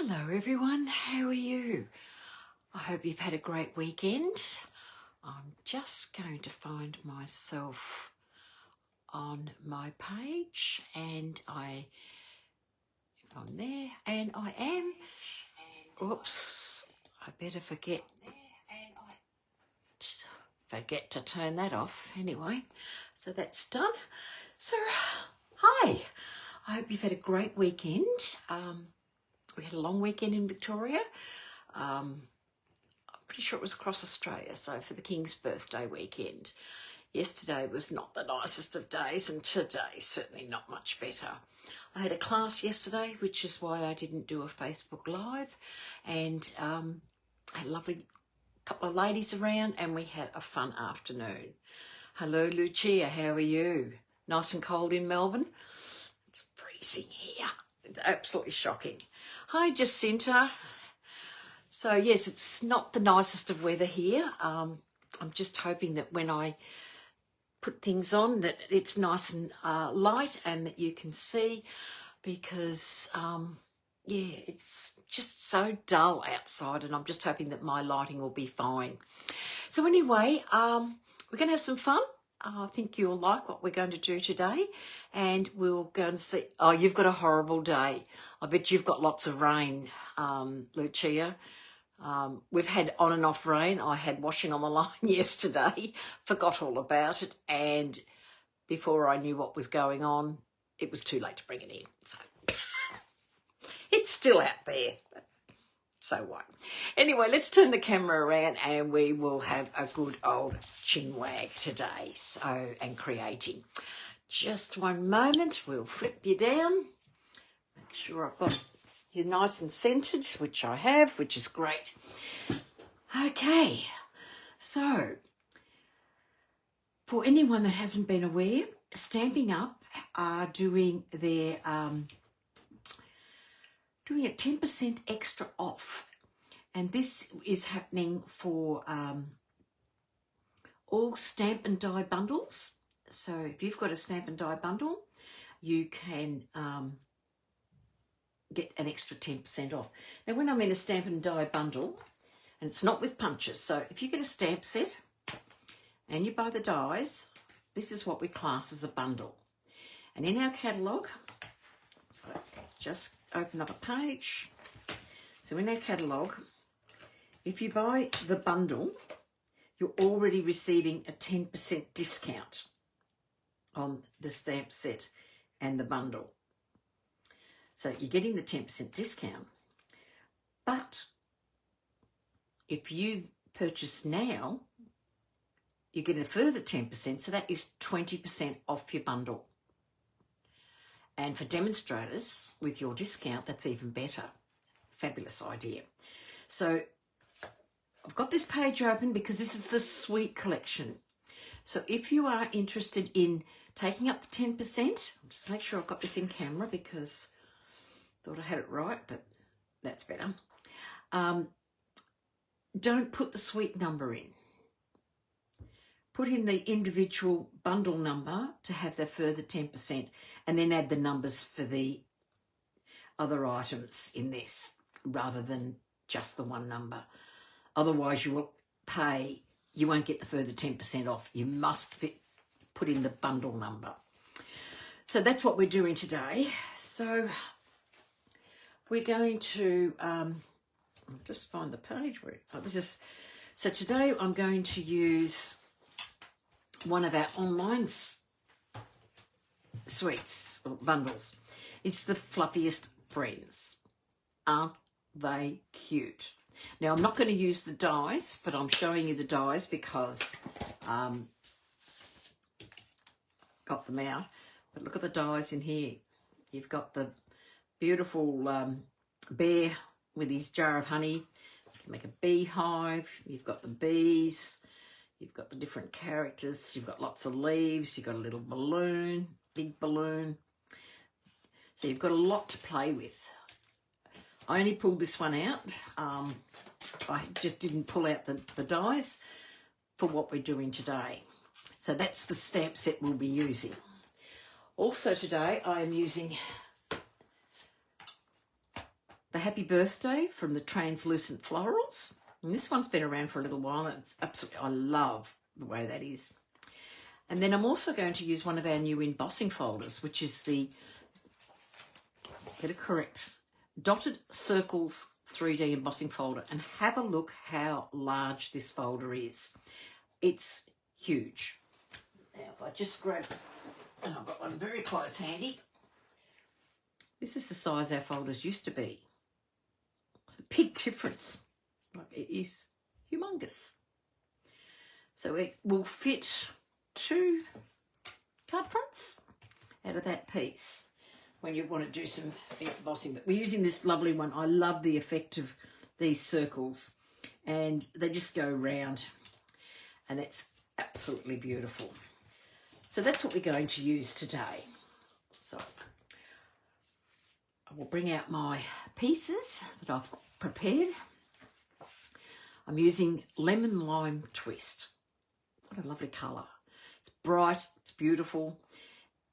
Hello everyone, how are you? I hope you've had a great weekend. I'm just going to find myself on my page and I'm there and I am. Oops, I better forget to turn that off anyway. So that's done. So, hi, I hope you've had a great weekend. We had a long weekend in Victoria. I'm pretty sure it was across Australia, so for the King's birthday weekend. Yesterday was not the nicest of days, and today certainly not much better. I had a class yesterday, which is why I didn't do a Facebook Live, and I had a lovely couple of ladies around, and we had a fun afternoon. Hello, Lucia, how are you? Nice and cold in Melbourne? It's freezing here. It's absolutely shocking. Hi, Jacinta. So, yes, it's not the nicest of weather here. I'm just hoping that when I put things on that it's nice and light and that you can see because, yeah, it's just so dull outside and I'm just hoping that my lighting will be fine. So anyway, we're going to have some fun. I think you'll like what we're going to do today and we'll go and see. Oh, you've got a horrible day. I bet you've got lots of rain, Lucia. We've had on and off rain. I had washing on the line yesterday, forgot all about it, and before I knew what was going on, it was too late to bring it in. So it's still out there. So what? Anyway, let's turn the camera around and we will have a good old chin wag today. So, and creating. Just one moment, we'll flip you down. Make sure I've got you nice and centered, which I have, which is great. Okay, so for anyone that hasn't been aware, Stamping Up are doing their doing a 10% extra off, and this is happening for all stamp and die bundles. So if you've got a stamp and die bundle, you can get an extra 10% off. Now, when I'm in a stamp and die bundle, and it's not with punches, so if you get a stamp set and you buy the dies, this is what we class as a bundle. And in our catalogue, just open up a page. So in our catalogue, if you buy the bundle, you're already receiving a 10% discount on the stamp set and the bundle. So you're getting the 10% discount. But if you purchase now, you get a further 10%, so that is 20% off your bundle. And for demonstrators, with your discount, that's even better. Fabulous idea. So I've got this page open because this is the Sweet Collection. So if you are interested in taking up the 10%, I'll just make sure I've got this in camera because I thought I had it right, but that's better. Don't put the suite number in. Put in the individual bundle number to have the further 10% and then add the numbers for the other items in this rather than just the one number. Otherwise you will pay, you won't get the further 10% off. You must put in the bundle number. So that's what we're doing today. So we're going to, I'll just find the page where, so today I'm going to use one of our online sweets or bundles. It's the Fluffiest Friends. Aren't they cute? Now, I'm not going to use the dies, but I'm showing you the dies because got them out. But look at the dies in here. You've got the beautiful bear with his jar of honey. You can make a beehive. You've got the bees. You've got the different characters. You've got lots of leaves. You've got a little balloon, big balloon. So you've got a lot to play with. I only pulled this one out. I just didn't pull out the dies for what we're doing today. So that's the stamp set we'll be using. Also today I am using the happy birthday from the Translucent Florals. And this one's been around for a little while, and it's absolutely, I love the way that is. And then I'm also going to use one of our new embossing folders, which is the, get it correct, Dotted Circles 3D embossing folder. And have a look how large this folder is. It's huge. Now, if I just grab, and I've got one very close handy, this is the size our folders used to be. It's a big difference. It is humongous. So it will fit 2 card fronts out of that piece when you want to do some embossing. But we're using this lovely one. I love the effect of these circles, and they just go round, and it's absolutely beautiful. So that's what we're going to use today. So I will bring out my pieces that I've prepared. I'm using Lemon Lime Twist. What a lovely colour. It's bright, it's beautiful.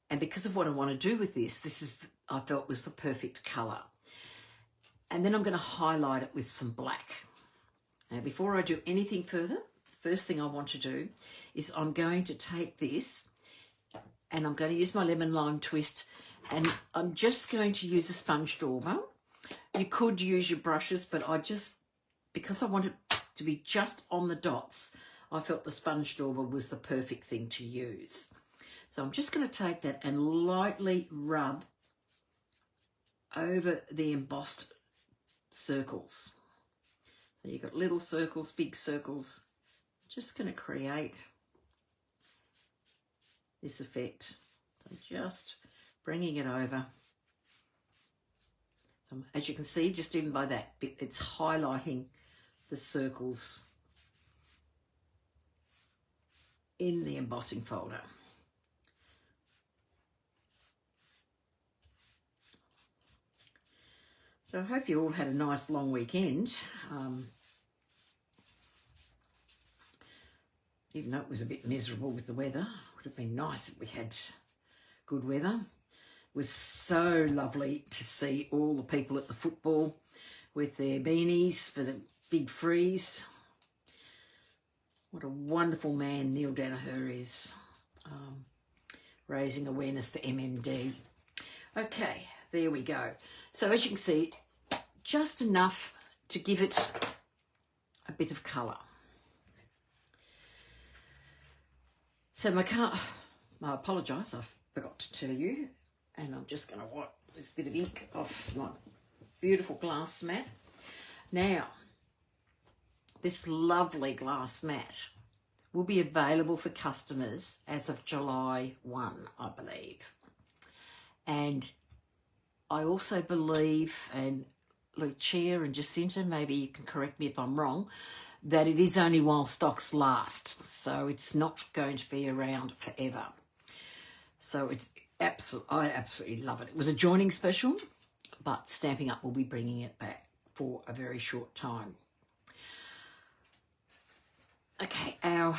And because of what I want to do with this, I felt was the perfect colour. And then I'm going to highlight it with some black. Now, before I do anything further, the first thing I want to do is I'm going to take this and I'm going to use my Lemon Lime Twist, and I'm just going to use a sponge dauber. You could use your brushes, but because I want it to be just on the dots, I felt the sponge dauber was the perfect thing to use. So I'm just going to take that and lightly rub over the embossed circles. So you've got little circles, big circles. Just going to create this effect. So just bringing it over. So as you can see, just even by that bit, it's highlighting the circles in the embossing folder. So I hope you all had a nice long weekend. Even though it was a bit miserable with the weather, it would have been nice if we had good weather. It was so lovely to see all the people at the football with their beanies for the big freeze. What a wonderful man Neil Danaher is, raising awareness for MMD. Okay, there we go. So as you can see, just enough to give it a bit of colour. So I apologise, I forgot to tell you, and I'm just going to wipe this bit of ink off my beautiful glass mat. Now, this lovely glass mat will be available for customers as of July 1, I believe. And I also believe, and Lucia and Jacinta, maybe you can correct me if I'm wrong, that it is only while stocks last. So it's not going to be around forever. So I absolutely love it. It was a joining special, but Stamping Up will be bringing it back for a very short time. Okay, our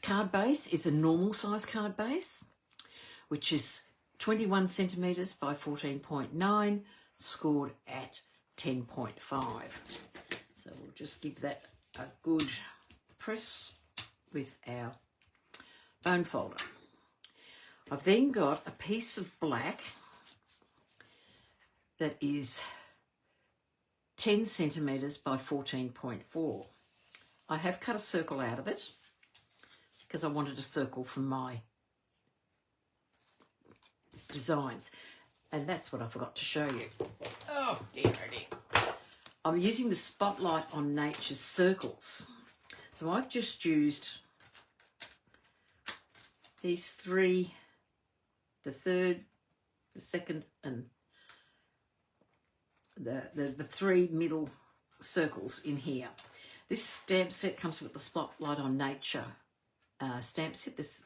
card base is a normal size card base, which is 21 centimetres by 14.9, scored at 10.5. So we'll just give that a good press with our bone folder. I've then got a piece of black that is 10 centimetres by 14.4. I have cut a circle out of it because I wanted a circle for my designs. And that's what I forgot to show you. Oh, dear, oh dear. I'm using the Spotlight on Nature's circles. So I've just used these 3, the third, the second, and the 3 middle circles in here. This stamp set comes with the Spotlight on Nature stamp set, this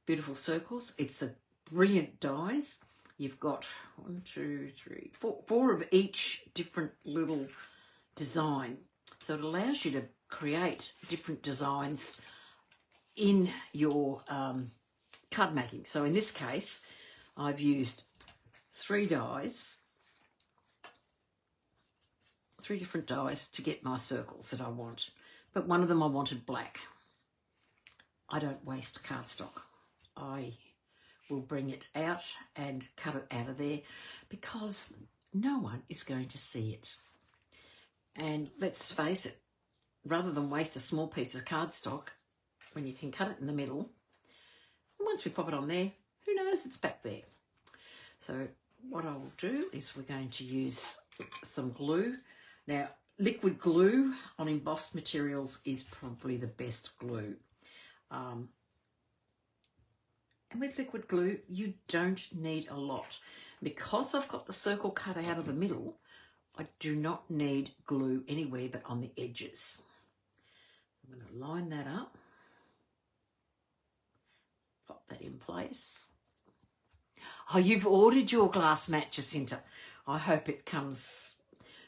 beautiful circles. It's a brilliant dies. You've got 1, 2, 3, 4 of each different little design. So it allows you to create different designs in your card making. So in this case, I've used 3 dies 3 different dyes to get my circles that I want. But one of them I wanted black. I don't waste cardstock. I will bring it out and cut it out of there because no one is going to see it. And let's face it, rather than waste a small piece of cardstock when you can cut it in the middle, and once we pop it on there, who knows, it's back there. So what I will do is we're going to use some glue. Now, liquid glue on embossed materials is probably the best glue. And with liquid glue, you don't need a lot. Because I've got the circle cut out of the middle, I do not need glue anywhere but on the edges. I'm going to line that up, pop that in place. Oh, you've ordered your glass mat, Jacinta. I hope it comes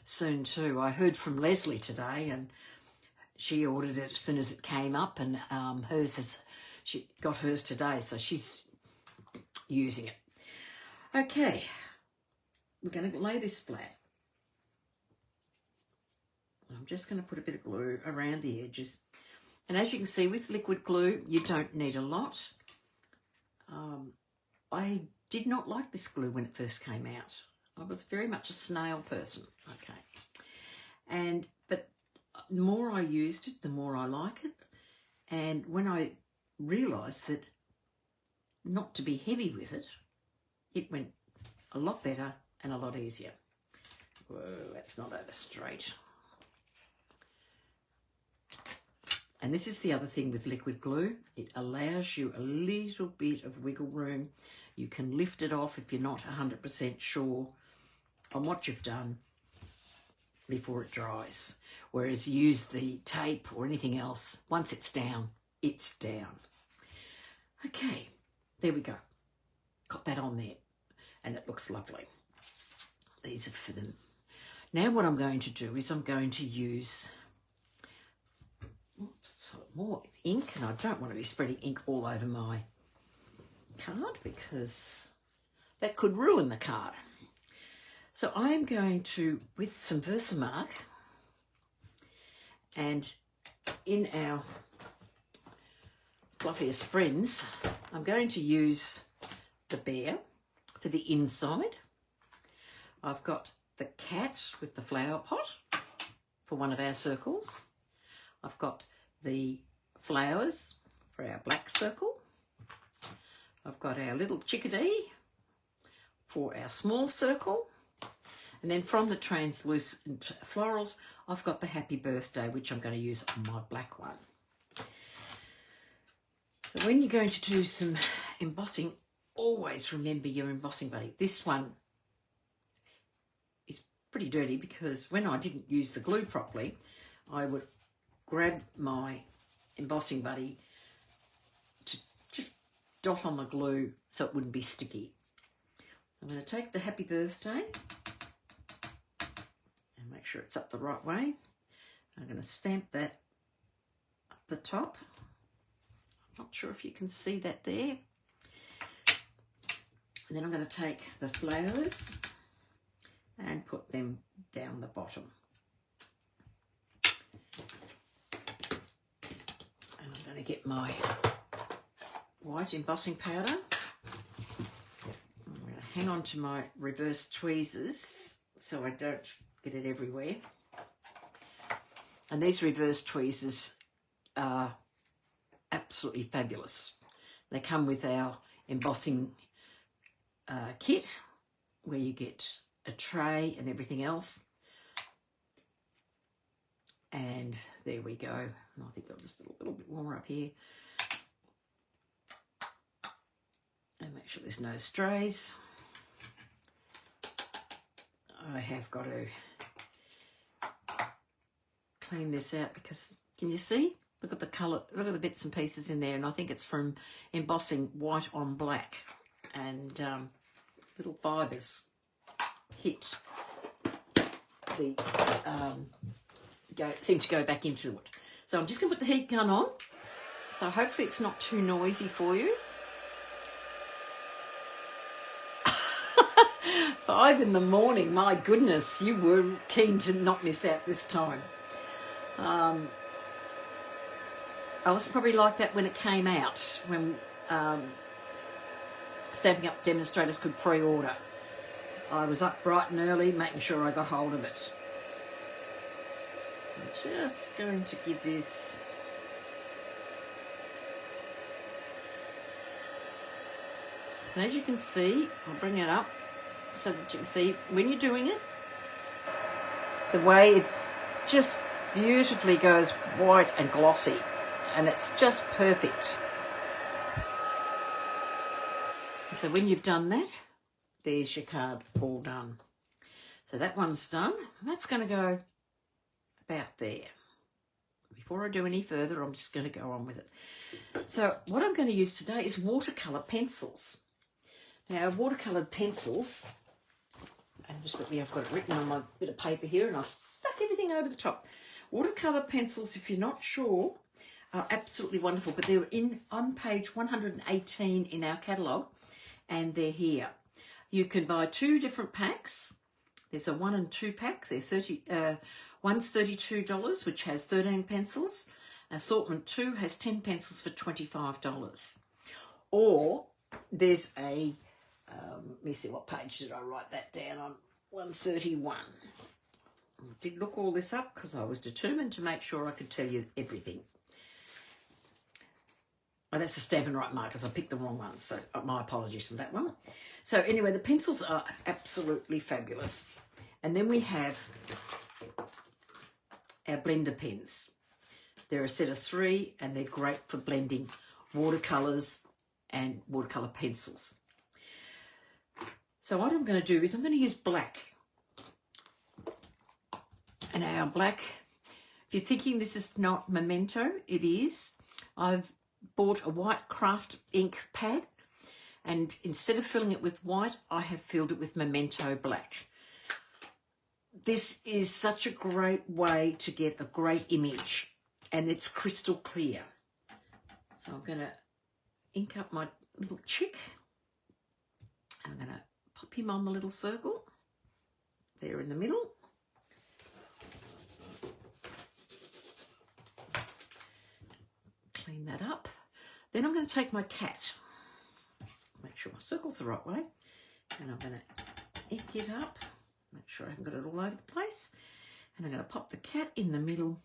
soon too. I heard from Leslie today and she ordered it as soon as it came up, and she got hers today, so she's using it. Okay, we're going to lay this flat. I'm just going to put a bit of glue around the edges. And as you can see, with liquid glue, you don't need a lot. I did not like this glue when it first came out. I was very much a snail person, okay. But the more I used it, the more I like it. And when I realised that not to be heavy with it, it went a lot better and a lot easier. Whoa, that's not over straight. And this is the other thing with liquid glue. It allows you a little bit of wiggle room. You can lift it off if you're not 100% sure on what you've done before it dries. Whereas use the tape or anything else, once it's down, it's down. Okay, there we go. Got that on there and it looks lovely. These are for them. Now what I'm going to do is I'm going to use more ink, and I don't want to be spreading ink all over my card because that could ruin the card. So I am going to, with some Versamark, and in our Fluffiest Friends, I'm going to use the bear for the inside. I've got the cat with the flower pot for one of our circles. I've got the flowers for our black circle. I've got our little chickadee for our small circle. And then from the translucent florals, I've got the happy birthday, which I'm going to use on my black one. But when you're going to do some embossing, always remember your embossing buddy. This one is pretty dirty because when I didn't use the glue properly, I would grab my embossing buddy to just dot on the glue so it wouldn't be sticky. I'm going to take the happy birthday and make sure it's up the right way. I'm going to stamp that up the top. I'm not sure if you can see that there. And then I'm going to take the flowers and put them down the bottom. And I'm going to get my white embossing powder. I'm going to hang on to my reverse tweezers so I don't get it everywhere. And these reverse tweezers are absolutely fabulous. They come with our embossing kit where you get a tray and everything else. And there we go. And I think I'll just do a little bit more up here. And make sure there's no strays. I have got to clean this out because, can you see? Look at the colour, look at the bits and pieces in there. And I think it's from embossing white on black. And little fibres hit the... seem to go back into it. So I'm just going to put the heat gun on. So hopefully it's not too noisy for you. 5 in the morning. My goodness, you were keen to not miss out this time. I was probably like that when it came out, when Stamping Up demonstrators could pre-order. I was up bright and early making sure I got hold of it. I'm just going to give this and as you can see, I'll bring it up so that you can see when you're doing it, the way it just beautifully goes white and glossy, and it's just perfect. So when you've done that, there's your card all done. So that one's done. That's going to go about there. Before I do any further, I'm just going to go on with it. So what I'm going to use today is watercolour pencils. Now, watercoloured pencils, and just let me, I've got it written on my bit of paper here, and I've stuck everything over the top. Watercolour pencils, if you're not sure, are absolutely wonderful, but they're on page 118 in our catalogue, and they're here. You can buy 2 different packs. There's a 1 and 2 pack. They're one's $32, which has 13 pencils. Assortment 2 has 10 pencils for $25. Or there's a, let me see, what page did I write that down on? 131. I did look all this up because I was determined to make sure I could tell you everything. Oh, that's the Stampin' Right markers. I picked the wrong ones, so my apologies for that one. So anyway, the pencils are absolutely fabulous. And then we have our blender pens. They're a set of 3, and they're great for blending watercolours and watercolour pencils. So what I'm going to do is I'm going to use black. And our black, if you're thinking this is not Memento, it is. I've bought a white craft ink pad, and instead of filling it with white, I have filled it with Memento black. This is such a great way to get a great image, and it's crystal clear. So I'm going to ink up my little chick. I'm going to pop him on the little circle there in the middle. Clean that up. Then I'm going to take my cat, make sure my circle's the right way, and I'm going to ink it up, make sure I haven't got it all over the place, and I'm going to pop the cat in the middle,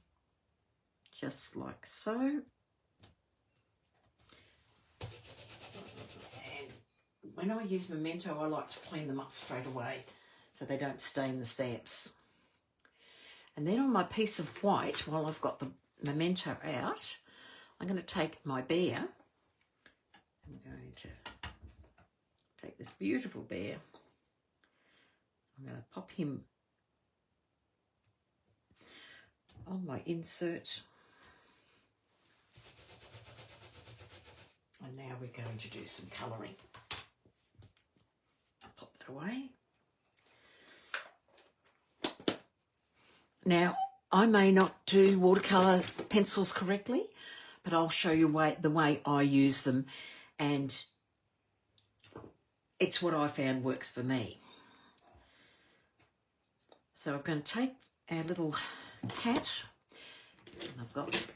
just like so. And when I use Memento, I like to clean them up straight away so they don't stain the stamps. And then on my piece of white, while I've got the Memento out, I'm going to take my bear. I'm going to take this beautiful bear. I'm going to pop him on my insert. And now we're going to do some colouring. Pop that away. Now, I may not do watercolour pencils correctly, but I'll show you the way I use them, and it's what I found works for me. So I'm going to take our little cat, and I've got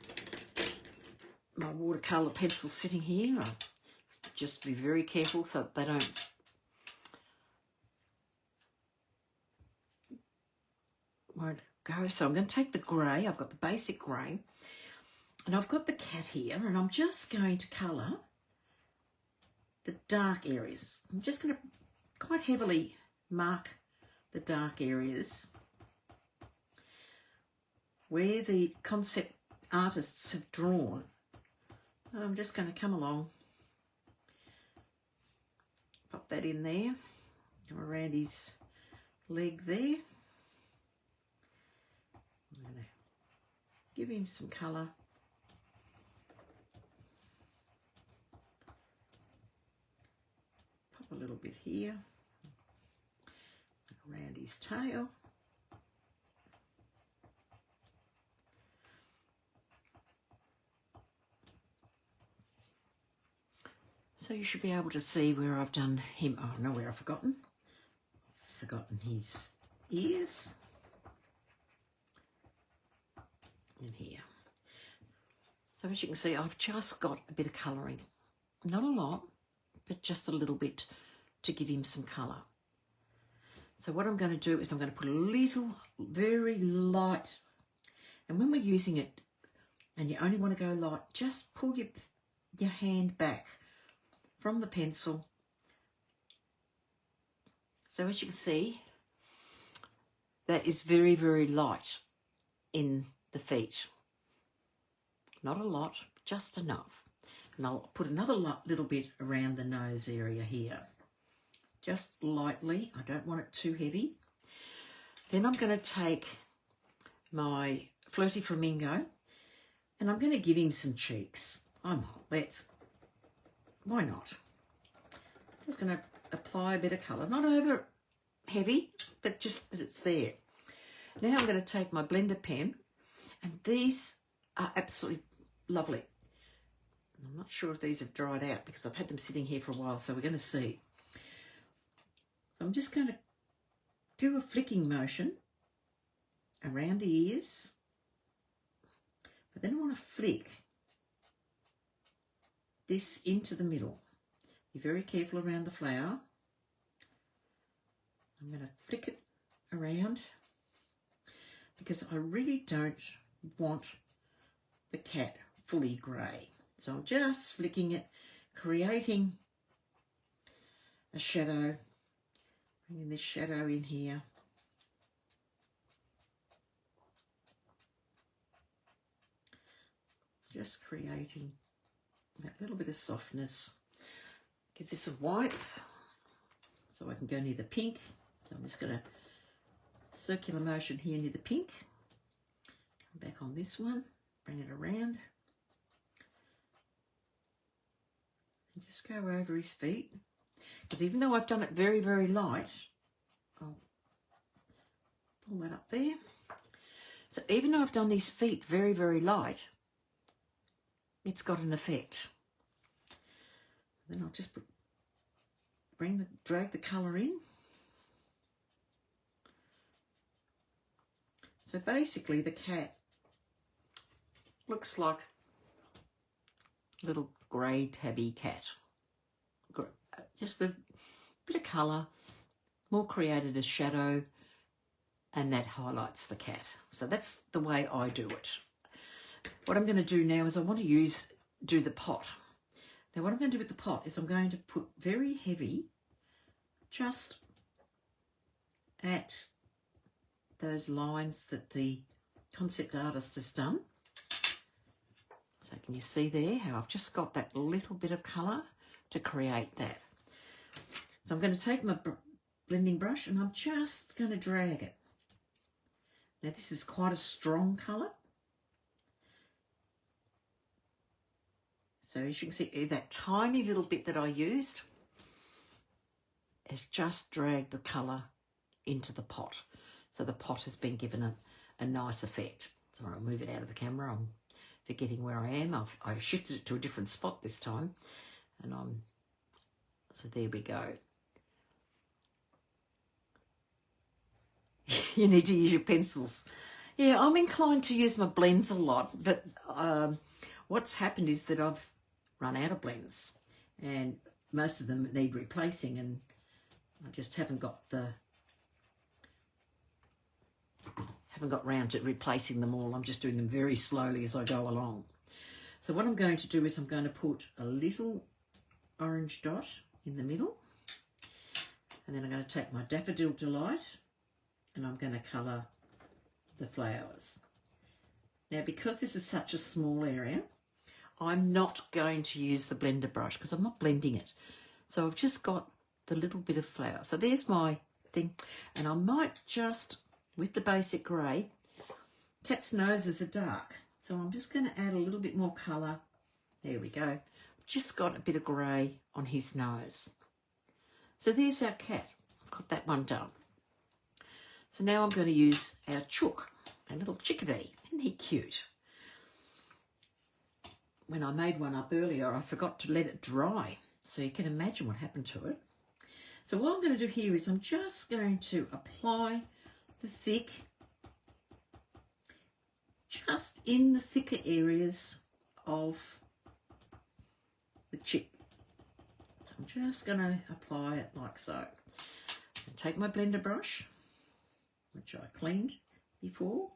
my watercolour pencil sitting here. I'll just be very careful so that they don't won't go. So I'm going to take the grey. I've got the basic grey. And I've got the cat here, and I'm just going to colour the dark areas. I'm just going to quite heavily mark the dark areas where the concept artists have drawn. I'm just going to come along, pop that in there, go around his leg there. I'm going to give him some colour. A little bit here, around his tail. So you should be able to see where I've done him. Oh, no, where I've forgotten. forgotten his ears. In here. So as you can see, I've just got a bit of colouring. Not a lot, but just a little bit to give him some colour. So what I'm going to do is I'm going to put a little, very light, and when we're using it, and you only want to go light, just pull your hand back from the pencil. So as you can see, that is very, very light in the feet. Not a lot, just enough. And I'll put another little bit around the nose area here. Just lightly, I don't want it too heavy. Then I'm going to take my Flirty Flamingo and I'm going to give him some cheeks. Why not? Just going to apply a bit of colour, not over heavy, but just that it's there. Now I'm going to take my blender pen, and these are absolutely lovely. I'm not sure if these have dried out because I've had them sitting here for a while, so we're going to see. So I'm just going to do a flicking motion around the ears, but then I want to flick this into the middle. Be very careful around the flower. I'm going to flick it around because I really don't want the cat fully grey. So I'm just flicking it, creating a shadow, bringing this shadow in here. Just creating that little bit of softness. Give this a wipe so I can go near the pink. So I'm just going to circular motion here near the pink. Come back on this one, bring it around. And just go over his feet. Because even though I've done it very, very light, I'll pull that up there. So even though I've done these feet very, very light, it's got an effect. Then I'll just drag the colour in. So basically the cat looks like a little grey tabby cat. Just with a bit of colour, more created a shadow, and that highlights the cat. So that's the way I do it. What I'm going to do now is I want to do the pot. Now what I'm going to do with the pot is I'm going to put very heavy just at those lines that the concept artist has done. So can you see there how I've just got that little bit of colour to create that. So I'm going to take my blending brush and I'm just going to drag it. Now this is quite a strong colour. So as you can see, that tiny little bit that I used has just dragged the colour into the pot. So the pot has been given a nice effect. So I'll move it out of the camera. I'm forgetting where I am. I shifted it to a different spot this time. And so there we go. You need to use your pencils. Yeah, I'm inclined to use my blends a lot, but what's happened is that I've run out of blends and most of them need replacing, and I just haven't got round to replacing them all. I'm just doing them very slowly as I go along. So what I'm going to do is I'm going to put a little orange dot in the middle, and then I'm going to take my Daffodil Delight and I'm going to colour the flowers. Now because this is such a small area, I'm not going to use the blender brush because I'm not blending it. So I've just got the little bit of flower. So there's my thing, and I might just, with the basic grey, cat's noses are dark, so I'm just going to add a little bit more colour. There we go. I've just got a bit of grey on his nose. So there's our cat. I've got that one done. So now I'm going to use our chook, a little chickadee. Isn't he cute? When I made one up earlier, I forgot to let it dry. So you can imagine what happened to it. So what I'm going to do here is I'm just going to apply the thick just in the thicker areas of the chick. I'm just going to apply it like so. And take my blender brush, which I cleaned before,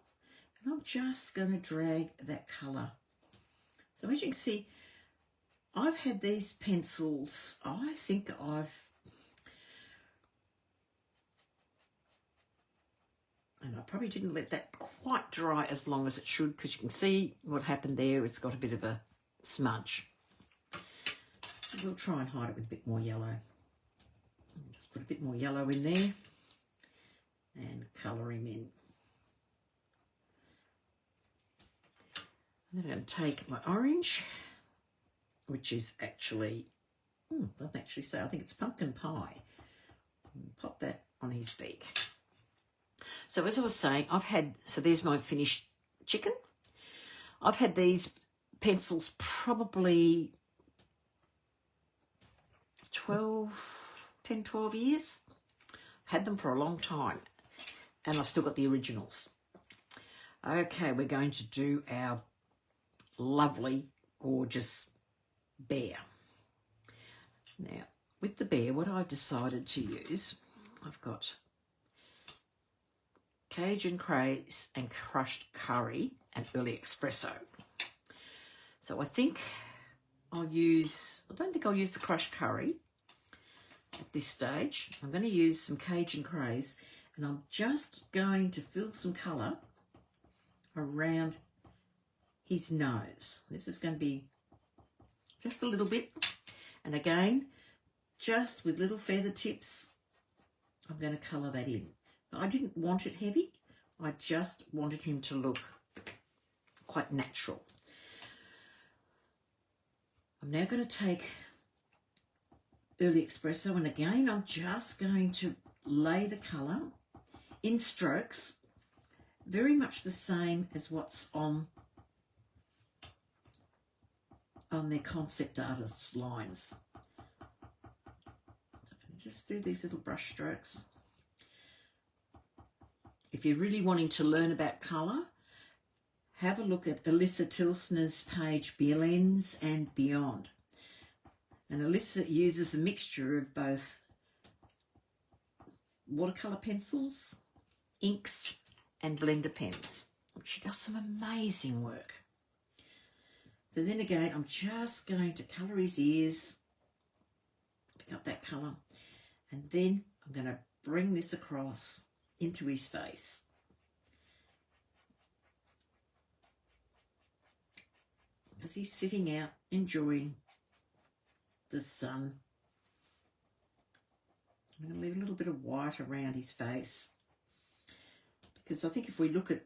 and I'm just going to drag that colour. So as you can see, I've had these pencils, I think and I probably didn't let that quite dry as long as it should, because you can see what happened there. It's got a bit of a smudge. We'll try and hide it with a bit more yellow. Just put a bit more yellow in there and colour him in. And then I'm going to take my orange, which is actually, doesn't actually say, I think it's pumpkin pie. Pop that on his beak. So as I was saying, so there's my finished chicken. I've had these pencils probably 10, 12 years. Had them for a long time, and I've still got the originals. Okay, we're going to do our lovely, gorgeous bear. Now, with the bear, what I've decided to use, I've got Cajun craze and crushed curry and early espresso. So I think I don't think I'll use the crushed curry at this stage. I'm going to use some Cajun craze, and I'm just going to fill some colour around his nose. This is going to be just a little bit, and again, just with little feather tips, I'm going to colour that in. I didn't want it heavy, I just wanted him to look quite natural. I'm now going to take early espresso, and again I'm just going to lay the colour in strokes, very much the same as what's on their concept artists' lines. Just do these little brush strokes. If you're really wanting to learn about colour, have a look at Alyssa Tilsner's page, Blends and Beyond. And Alyssa uses a mixture of both watercolour pencils, inks and blender pens. She does some amazing work. So then again, I'm just going to colour his ears, pick up that colour, and then I'm going to bring this across into his face. As he's sitting out enjoying the sun. I'm going to leave a little bit of white around his face, because I think if we look at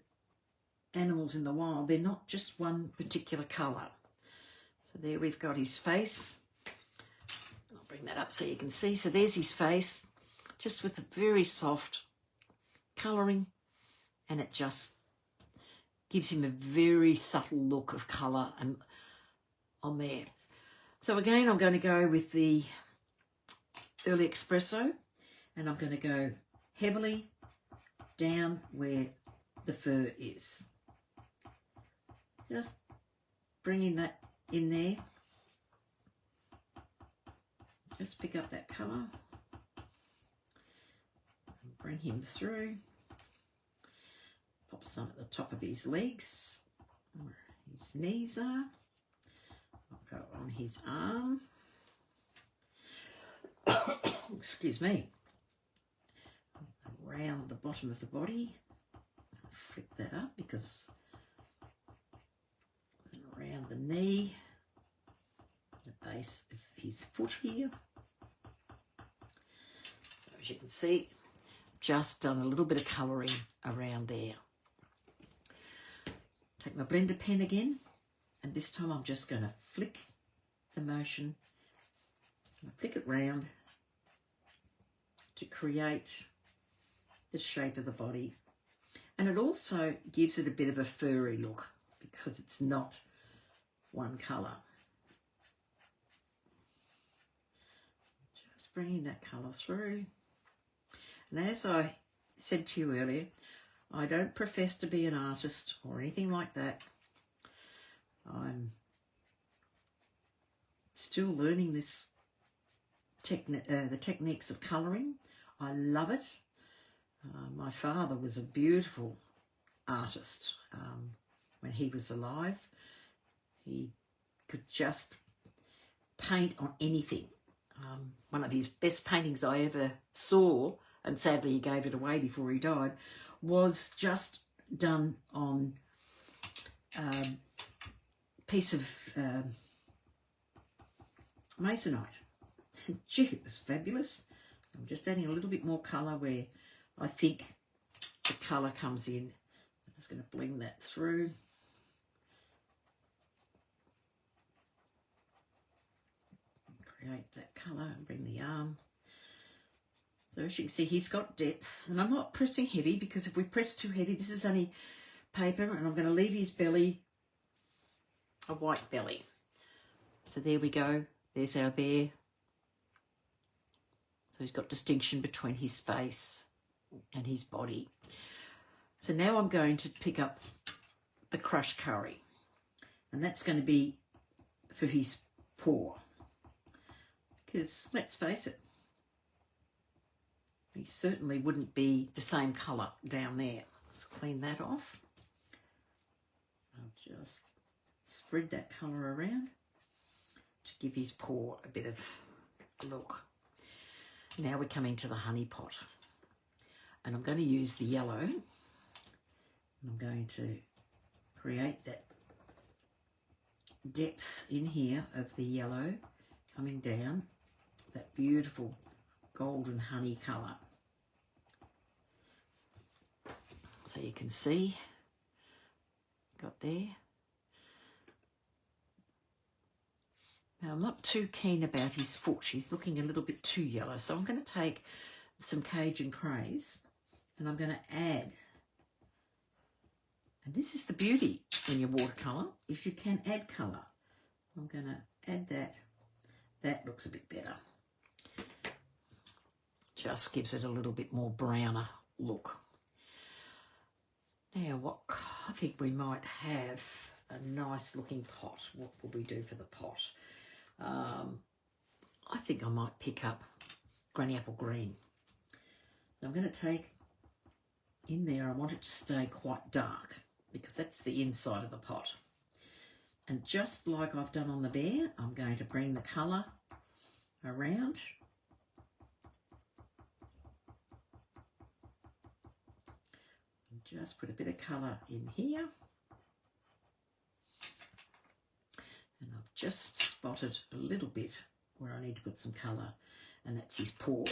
animals in the wild, they're not just one particular colour. So there we've got his face. I'll bring that up so you can see. So there's his face, just with a very soft colouring, and it just gives him a very subtle look of colour and on there. So again, I'm going to go with the early espresso, and I'm going to go heavily down where the fur is. Just bringing that in there. Just pick up that colour. Bring him through. Pop some at the top of his legs, where his knees are. I'll go on his arm. Excuse me. Around the bottom of the body. I'll flick that up because around the knee, the base of his foot here. So as you can see, just done a little bit of colouring around there. Take my blender pen again, and this time I'm just going to flick the motion, flick it round to create the shape of the body. And it also gives it a bit of a furry look because it's not one colour. Just bringing that colour through. And as I said to you earlier, I don't profess to be an artist or anything like that. I'm still learning this the techniques of colouring. I love it. My father was a beautiful artist when he was alive. He could just paint on anything. One of his best paintings I ever saw, and sadly he gave it away before he died, was just done on a piece of masonite. Gee, it was fabulous. I'm just adding a little bit more colour where I think the colour comes in. I'm just going to blend that through. Create that colour and bring the arm. So as you can see, he's got depth, and I'm not pressing heavy because if we press too heavy, this is only paper, and I'm going to leave his belly a white belly. So there we go. There's our bear. So he's got distinction between his face and his body. So now I'm going to pick up the crushed curry, and that's going to be for his paw. Because let's face it, he certainly wouldn't be the same colour down there. Let's clean that off. I'll just spread that colour around to give his paw a bit of a look. Now we're coming to the honey pot, and I'm going to use the yellow. I'm going to create that depth in here of the yellow coming down, that beautiful golden honey colour. So you can see, got there. Now I'm not too keen about his foot. He's looking a little bit too yellow. So I'm going to take some Cajun craze and I'm going to add, and this is the beauty when you watercolour, is you can add colour. I'm going to add that. That looks a bit better. Just gives it a little bit more browner look. Now, what I think we might have a nice looking pot. What will we do for the pot? I think I might pick up Granny Apple Green. So I'm going to take in there, I want it to stay quite dark because that's the inside of the pot. And just like I've done on the bear, I'm going to bring the colour around. And just put a bit of colour in here. And I've just spotted a little bit where I need to put some colour, and that's his paw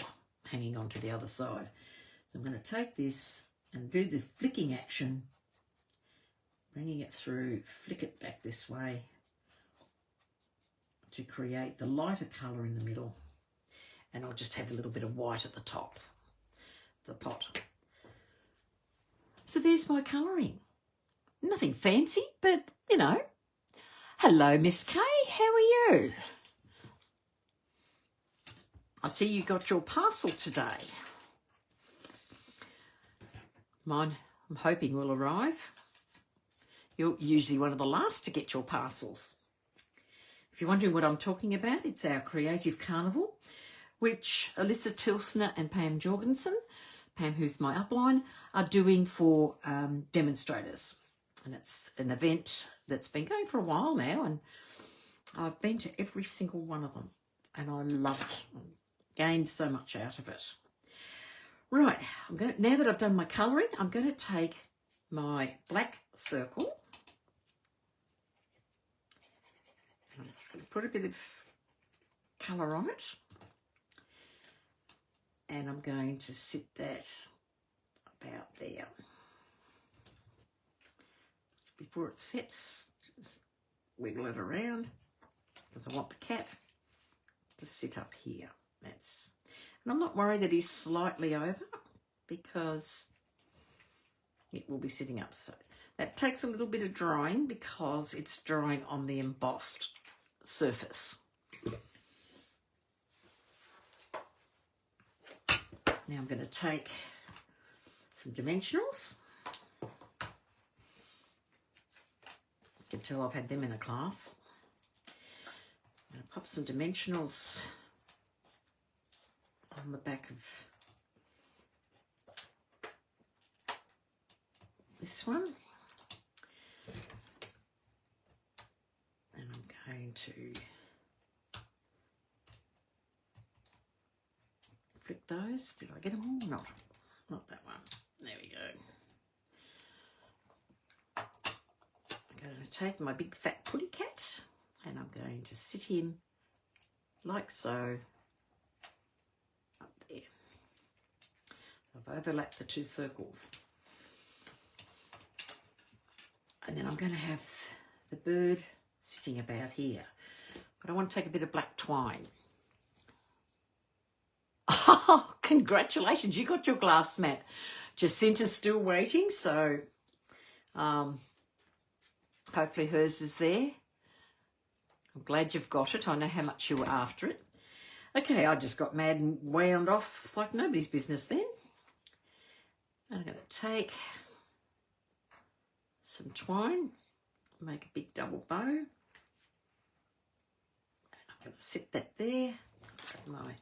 hanging onto the other side. So I'm going to take this and do the flicking action, bringing it through, flick it back this way to create the lighter colour in the middle, and I'll just have a little bit of white at the top of the pot. So there's my colouring. Nothing fancy, but you know. Hello, Miss Kay, how are you? I see you got your parcel today. Mine, I'm hoping, will arrive. You're usually one of the last to get your parcels. If you're wondering what I'm talking about, it's our Creative Carnival, which Alyssa Tilsner and Pam Jorgensen, Pam who's my upline, are doing for demonstrators. And it's an event that's been going for a while now, and I've been to every single one of them, and I love it. Gained so much out of it. Right, now that I've done my colouring, I'm going to take my black circle. I'm just going to put a bit of colour on it. And I'm going to sit that about there. Before it sets, just wiggle it around because I want the cat to sit up here. And I'm not worried that he's slightly over because it will be sitting up. So that takes a little bit of drying because it's drying on the embossed surface. Now I'm going to take some dimensionals. You can tell I've had them in a class. I'm going to pop some dimensionals on the back of this one. And I'm going to flip those. Did I get them all? Not that one. There we go. I'm going to take my big fat putty cat and I'm going to sit him like so up there. I've overlapped the two circles. And then I'm going to have the bird sitting about here. But I want to take a bit of black twine. Oh, congratulations, you got your glass mat. Jacinta's still waiting, so hopefully hers is there. I'm glad you've got it. I know how much you were after it. Okay, I just got mad and wound off like nobody's business then. I'm going to take some twine, make a big double bow. And I'm going to sit that there. Grab my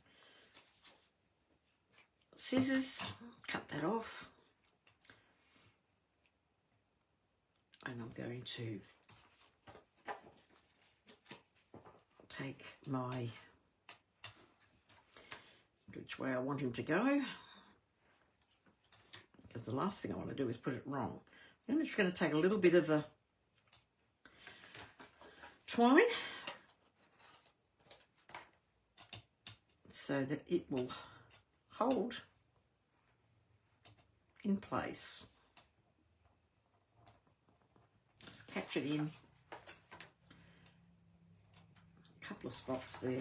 scissors, cut that off. And I'm going to take my, which way I want him to go, because the last thing I want to do is put it wrong. I'm just going to take a little bit of the twine so that it will hold in place. Just catch it in a couple of spots there.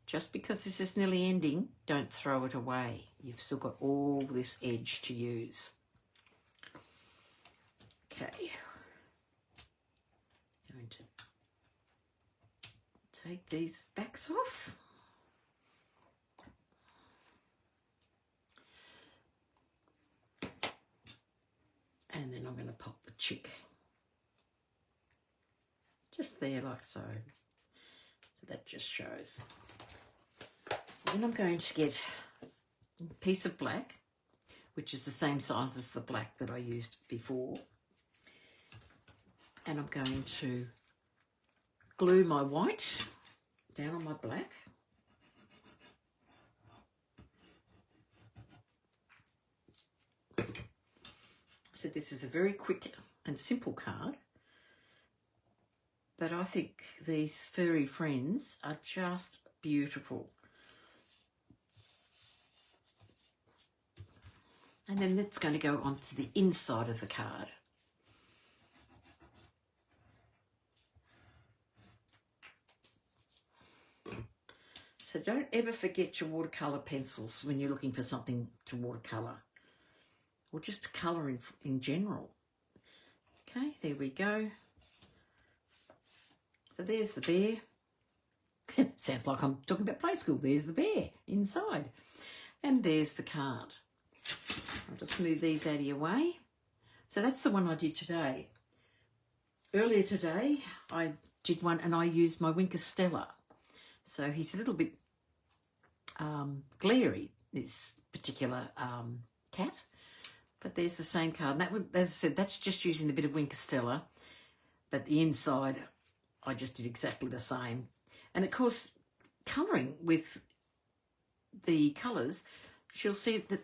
Just because this is nearly ending, don't throw it away. You've still got all this edge to use. Okay. Going to take these backs off. And then I'm going to pop the chick just there like so. So that just shows. Then I'm going to get a piece of black, which is the same size as the black that I used before. And I'm going to glue my white down on my black. So this is a very quick and simple card, but I think these furry friends are just beautiful. And then that's going to go onto the inside of the card. So don't ever forget your watercolour pencils when you're looking for something to watercolour, or just to colour in general. Okay, there we go. So there's the bear. Sounds like I'm talking about play school. There's the bear inside. And there's the card. I'll just move these out of your way. So that's the one I did today. Earlier today, I did one and I used my Winker Stella. So he's a little bit glary, this particular cat. But there's the same card. And that one, as I said, that's just using the bit of Winker Stella. But the inside, I just did exactly the same. And of course, colouring with the colours, she'll see that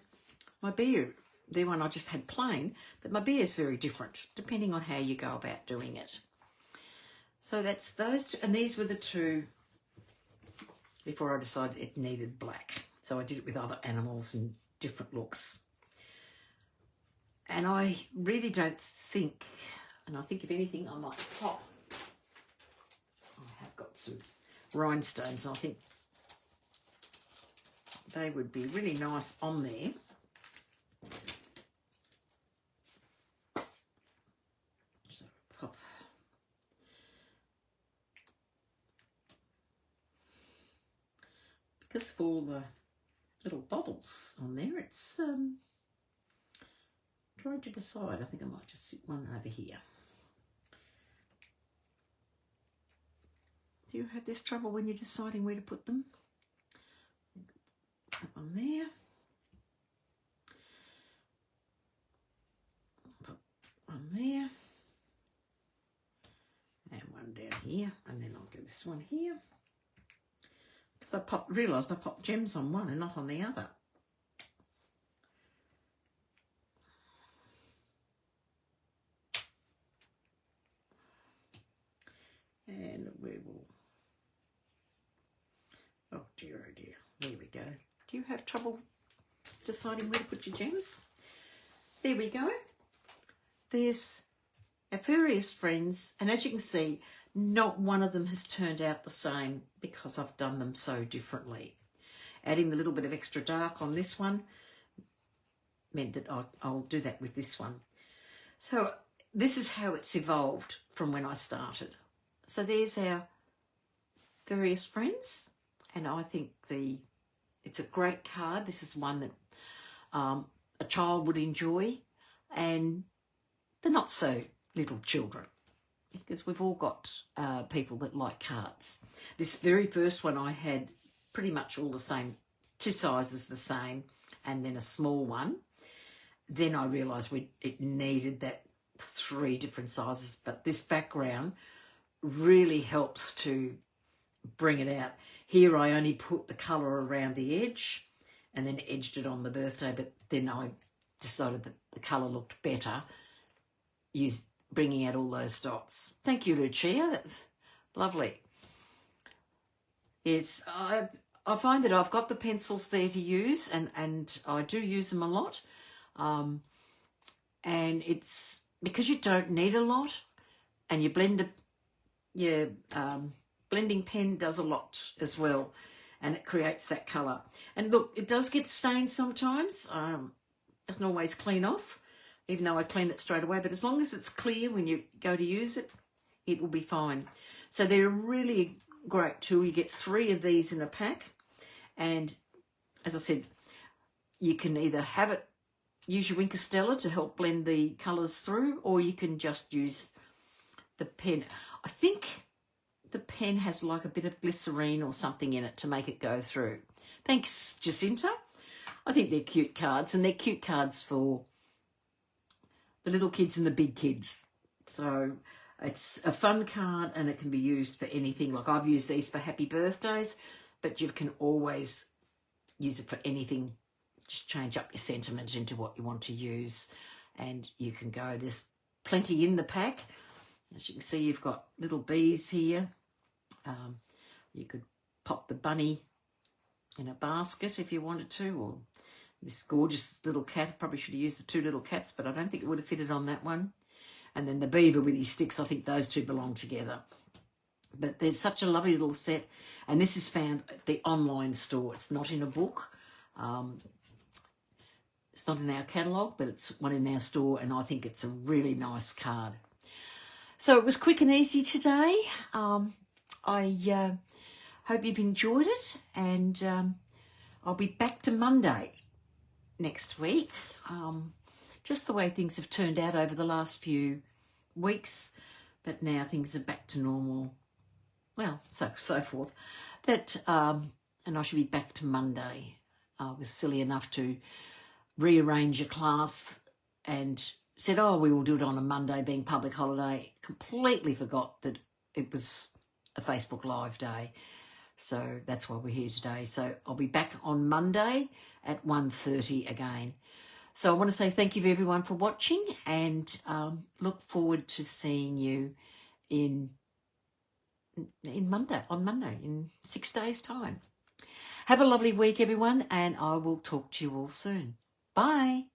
my bear, the one I just had plain, but my bear is very different depending on how you go about doing it. So that's those two, and these were the two before I decided it needed black. So I did it with other animals and different looks. And I really don't think, and I think if anything I might pop, I have got some rhinestones, I think they would be really nice on there. So pop little bobbles on there. It's trying to decide. I think I might just sit one over here. Do you have this trouble when you're deciding where to put them? Put one there. Put one there. And one down here. And then I'll do this one here. Because I realised I popped gems on one and not on the other. And we will, oh dear, there we go. Do you have trouble deciding where to put your gems? There we go. There's our Fluffiest Friends, and as you can see, not one of them has turned out the same because I've done them so differently. Adding the little bit of extra dark on this one meant that I'll do that with this one. So this is how it's evolved from when I started. So there's our Fluffiest Friends, and I think it's a great card. This is one that a child would enjoy, and they're not so little children, because we've all got people that like cards. This very first one I had pretty much all the same, 2 sizes the same, and then a small one. Then I realised it needed that 3 different sizes, but this background really helps to bring it out. Here I only put the colour around the edge and then edged it on the birthday, but then I decided that the colour looked better bringing out all those dots. Thank you, Lucia. That's lovely. Yes, I find that I've got the pencils there to use, and I do use them a lot. And it's because you don't need a lot, and your blending pen does a lot as well, and it creates that colour. And look, it does get stained sometimes. Doesn't always clean off, even though I clean it straight away. But as long as it's clear when you go to use it, it will be fine. So they're a really great tool. You get 3 of these in a pack, and as I said, you can either use your Wink of Stella to help blend the colours through, or you can just use the pen. I think the pen has like a bit of glycerine or something in it to make it go through. Thanks, Jacinta. I think they're cute cards, and they're cute cards for the little kids and the big kids. So it's a fun card, and it can be used for anything. Like I've used these for happy birthdays, but you can always use it for anything. Just change up your sentiment into what you want to use, and you can go. There's plenty in the pack. As you can see, you've got little bees here. You could pop the bunny in a basket if you wanted to, or this gorgeous little cat. Probably should have used the 2 little cats, but I don't think it would have fitted on that one. And then the beaver with his sticks, I think those 2 belong together. But there's such a lovely little set, and this is found at the online store. It's not in a book. It's not in our catalogue, but it's one in our store, and I think it's a really nice card. So it was quick and easy today. I hope you've enjoyed it, and I'll be back to Monday next week. Just the way things have turned out over the last few weeks, but now things are back to normal. Well, so forth. And I should be back to Monday. I was silly enough to rearrange a class and said, oh, we will do it on a Monday, being public holiday. Completely forgot that it was a Facebook Live day. So that's why we're here today. So I'll be back on Monday at 1:30 again. So I want to say thank you to everyone for watching, and look forward to seeing you on Monday, in 6 days' time. Have a lovely week, everyone, and I will talk to you all soon. Bye.